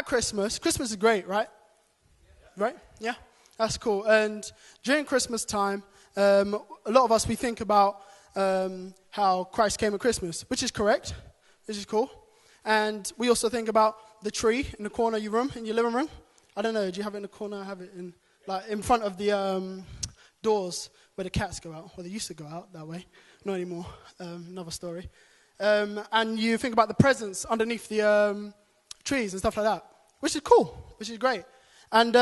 Christmas is great, right? Right? Yeah, that's cool. And during Christmas time, a lot of us, we think about how Christ came at Christmas, which is correct, which is cool. And we also think about the tree in the corner of your room, in your living room. I don't know, do you have it in the corner? I have it in front of the doors where the cats go out. Well, they used to go out that way. Not anymore. Another story. And you think about the presents underneath the trees and stuff like that, which is cool, which is great. And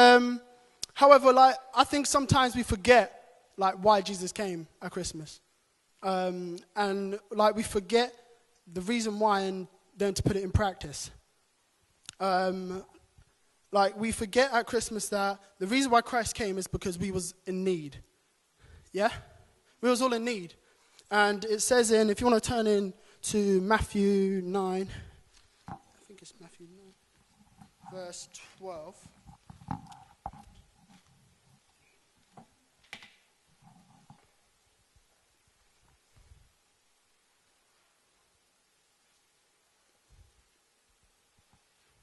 however, I think sometimes we forget why Jesus came at Christmas, and we forget the reason why and then to put it in practice. We forget at Christmas that the reason why Christ came is because we was in need. Yeah, we was all in need, and it says if you want to turn in to Matthew 9, I think it's Matthew 9, verse 12.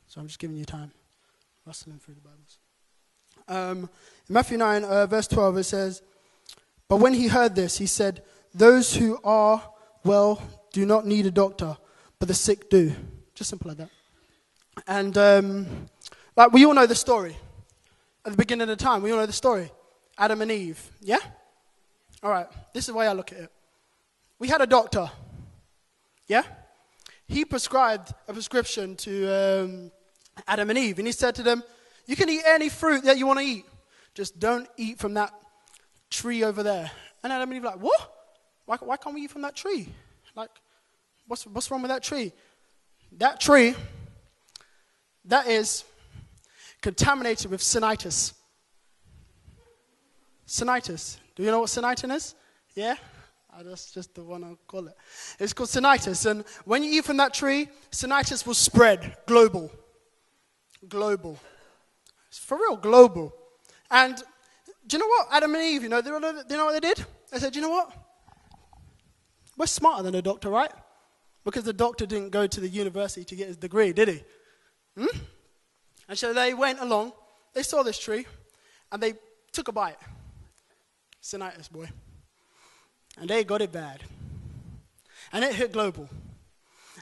So I'm just giving you time, rustling through the Bibles. In Matthew 9, verse 12, it says, "But when he heard this, he said, 'Those who are well do not need a doctor, but the sick do.'" Just simple like that. And we all know the story. At the beginning of the time, we all know the story. Adam and Eve, yeah? All right, this is the way I look at it. We had a doctor, yeah? He prescribed a prescription to Adam and Eve, and he said to them, "You can eat any fruit that you want to eat. Just don't eat from that tree over there." And Adam and Eve were like, "What? Why can't we eat from that tree? What's wrong with that tree?" That tree, that is contaminated with sinitis. Sinitis. Do you know what sinitin is? Yeah? That's just the one I'll call it. It's called sinitis. And when you eat from that tree, sinitis will spread global. Global. It's for real, global. And do you know what? Adam and Eve, you know what they did? They said, "You know what? We're smarter than the doctor, right?" Because the doctor didn't go to the university to get his degree, did he? And so they went along, they saw this tree, and they took a bite. Sinitis, boy. And they got it bad. And it hit global.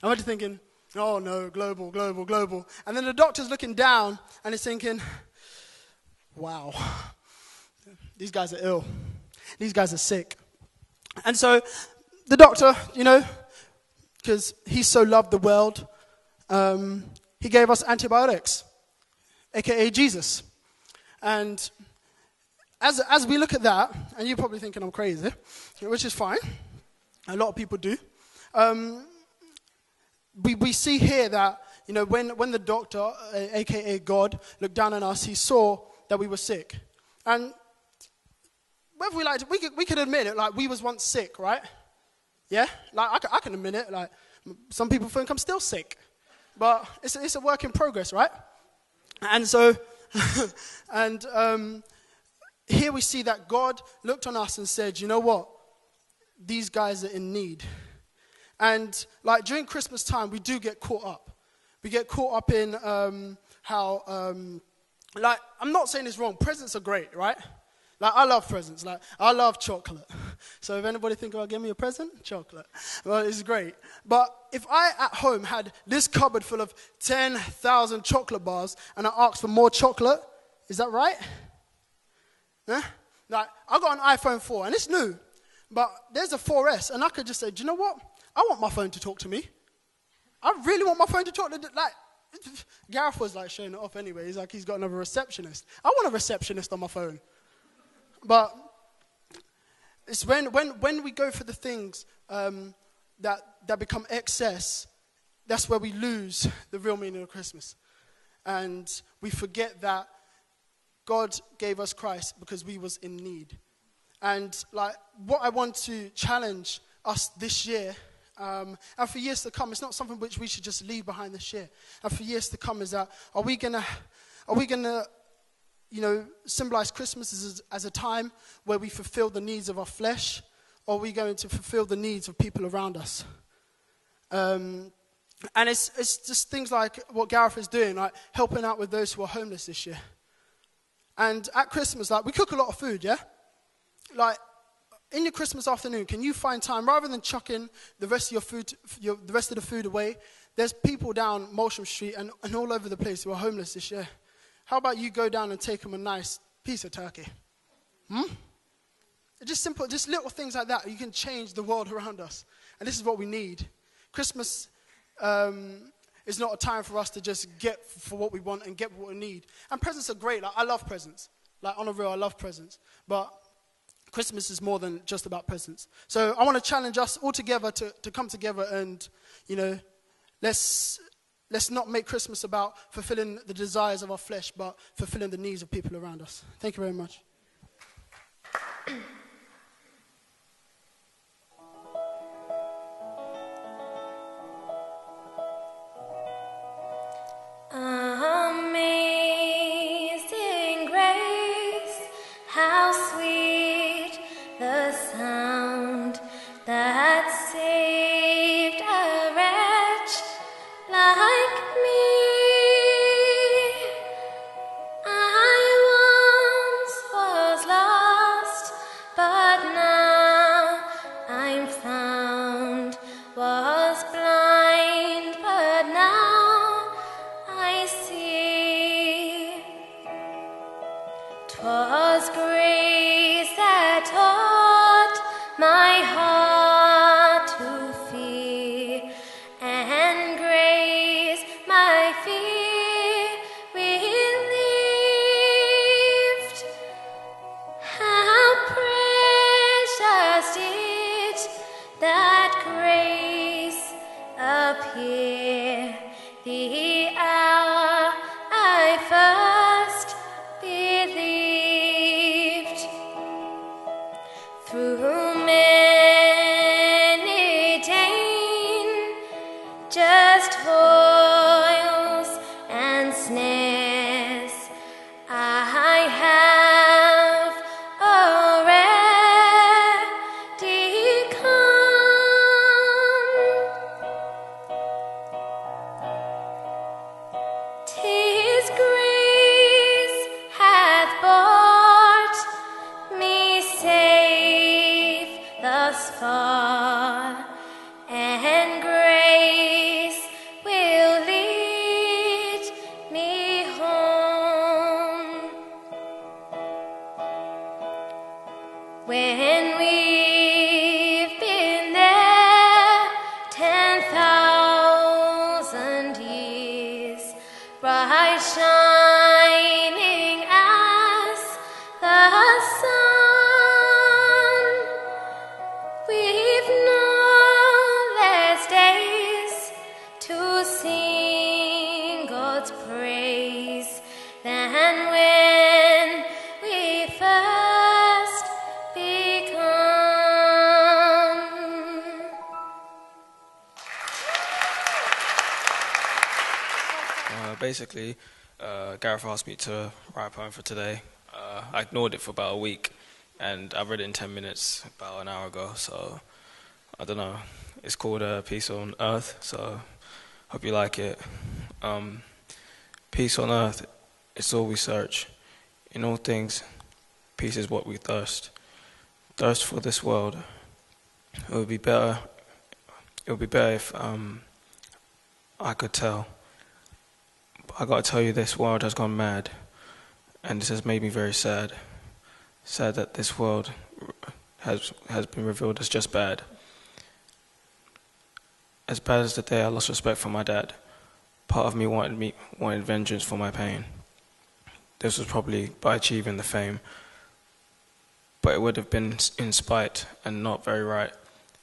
I went to thinking, oh no, global, global, global. And then the doctor's looking down, and he's thinking, wow, these guys are ill. These guys are sick. And so the doctor, because he so loved the world, he gave us antibiotics, a.k.a. Jesus. And as we look at that, and you're probably thinking I'm crazy, which is fine. A lot of people do. We see here that, when the doctor, a.k.a. God, looked down on us, he saw that we were sick. And whether we like it, we could admit it, we was once sick, right? Yeah? I can admit it. Some people think I'm still sick. But it's a work in progress, right? And so, here we see that God looked on us and said, "You know what? These guys are in need." And during Christmas time, we do get caught up. We get caught up in how, I'm not saying it's wrong. Presents are great, right? I love presents. I love chocolate. So if anybody think about giving me a present, chocolate. Well, it's great. But if I at home had this cupboard full of 10,000 chocolate bars and I asked for more chocolate, is that right? Huh? I got an iPhone 4 and it's new, but there's a 4S and I could just say, "Do you know what? I want my phone to talk to me. I really want my phone to talk to Gareth was showing it off anyway. He's got another receptionist. I want a receptionist on my phone. But it's when we go for the things that become excess, that's where we lose the real meaning of Christmas. And we forget that God gave us Christ because we was in need. And what I want to challenge us this year, and for years to come, it's not something which we should just leave behind this year. And for years to come is that, are we gonna symbolize Christmas as a time where we fulfill the needs of our flesh, or are we going to fulfill the needs of people around us? And it's just things like what Gareth is doing, like helping out with those who are homeless this year. And at Christmas, like, we cook a lot of food, yeah? Like, in your Christmas afternoon, can you find time, rather than chucking the rest of your food, the rest of the food away, there's people down Molsham Street and all over the place who are homeless this year. How about you go down and take them a nice piece of turkey? Just simple, just little things like that. You can change the world around us. And this is what we need. Christmas is not a time for us to just get for what we want and get what we need. And presents are great. Like, I love presents. Like, on a real, I love presents. But Christmas is more than just about presents. So I want to challenge us all together to come together and, let's not make Christmas about fulfilling the desires of our flesh, but fulfilling the needs of people around us. Thank you very much. Amazing grace, how sweet the sound that saved a wretch like me. I once was lost, but now I'm found. Was blind, but now I see. 'Twas grace that taught my heart to fear, and grace my fear relieved. How precious did that grace appear the hour I first believed. Through many dangers, toils, and snares, I have already come. 'Tis grace hath brought me safe thus far, and grace will lead me home. When we've been there 10,000 years, bright shining as the sun, we've no less days to sing God's praise than when we first begun. Basically, Gareth asked me to write a poem for today. I ignored it for about a week, and I read it in 10 minutes about an hour ago, so I don't know. It's called Peace on Earth, so hope you like it. Peace on earth, it's all we search. In all things, peace is what we thirst. Thirst for this world. It would be better if I could tell. I gotta tell you, this world has gone mad, and this has made me very sad. Sad that this world has been revealed as just bad. As bad as the day I lost respect for my dad. Part of me wanted vengeance for my pain. This was probably by achieving the fame, but it would have been in spite and not very right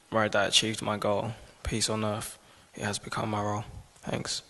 that I achieved my goal. Peace on earth, it has become my role. Thanks.